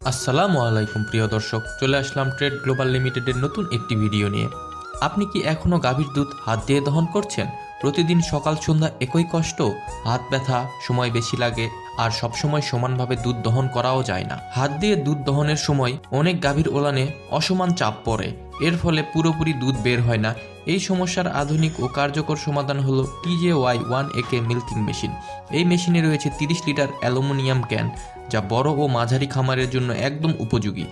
আসসালামু আলাইকুম প্রিয় দর্শক, চলে আসলাম ট্রেড গ্লোবাল লিমিটেডের নতুন একটি ভিডিও নিয়ে। আপনি কি এখনও গাভীর দুধ হাত দিয়ে দহন করছেন? প্রতিদিন সকাল সন্ধ্যা একই কষ্ট, হাত ব্যথা, সময় বেশি লাগে, আর সবসময় সমানভাবে দুধ দহন করাও যায় না। হাত দিয়ে দুধ দহনের সময় অনেক গাভীর ওলানে অসমান চাপ পড়ে, এর ফলে পুরোপুরি দুধ বের হয় না। এই সমস্যার আধুনিক ও কার্যকর সমাধান হলো TJY1AK মিল্কিং মেশিন। এই মেশিনে রয়েছে 30 লিটার অ্যালুমিনিয়াম ক্যান, যা বড় ও মাঝারি খামারের জন্য একদম উপযোগী।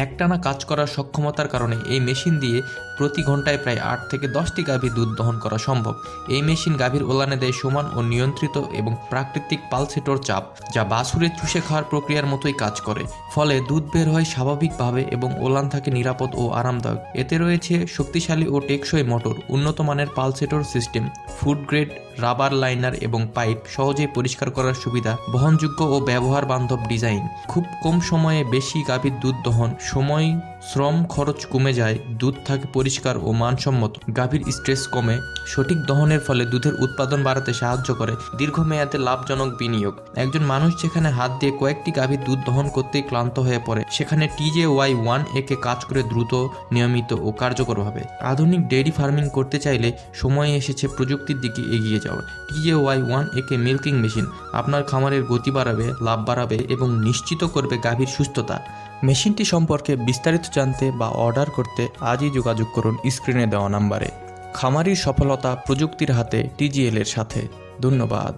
একটানা কাজ করার সক্ষমতার কারণে এই মেশিন দিয়ে প্রতি ঘন্টায় প্রায় 8 থেকে 10টি গাভী দুধ দহন করা সম্ভব। এই মেশিন গাভীর ওলানে দেয় সমান ও নিয়ন্ত্রিত এবং প্রাকৃতিক পালসেটর চাপ, যা বাছুরের চুষে খাওয়ার প্রক্রিয়ার মতোই কাজ করে। ফলে দুধ বের হয় স্বাভাবিকভাবে এবং ওলান থাকে নিরাপদ ও আরামদায়ক। এতে রয়েছে শক্তিশালী ও টেকসই মোটর, উন্নত মানের pulsator system, food grade rubber liner এবং পাইপ, সহজেই পরিষ্কার করার সুবিধা, বহনযোগ্য ও ব্যবহার বান্ধব ডিজাইন। খুব কম সময়ে বেশি গাভীর দুধ দহন, সময় শ্রম খরচ কমে যায়, দুধ থাকে পরিষ্কার ও মানসম্মত, গাভীর স্ট্রেস কমে। সঠিক দহনের ফলে দুধের উৎপাদন বাড়াতে সাহায্য করে, দীর্ঘমেয়াদে লাভজনক বিনিয়োগ। একজন মানুষ যেখানে হাত দিয়ে কয়েকটি গাভীর দুধ দহন করতেই ক্লান্ত হয়ে পড়ে, সেখানে TJY1AK কাজ করে দ্রুত, নিয়মিত ও কার্যকরভাবে। আধুনিক ডেইরি ফার্মিং করতে চাইলে সময় এসেছে প্রযুক্তির দিকে এগিয়ে যাওয়ার। TJY1AK মিল্কিং মেশিন আপনার খামারের গতি বাড়াবে, লাভ বাড়াবে এবং নিশ্চিত করবে গাভীর সুস্থতা। মেশিনটি সম্পর্কে বিস্তারিত জানতে বা অর্ডার করতে আজই যোগাযোগ করুন স্ক্রিনে দেওয়া নাম্বারে। খামারির সফলতা প্রযুক্তির হাতে, TGL এর সাথে। ধন্যবাদ।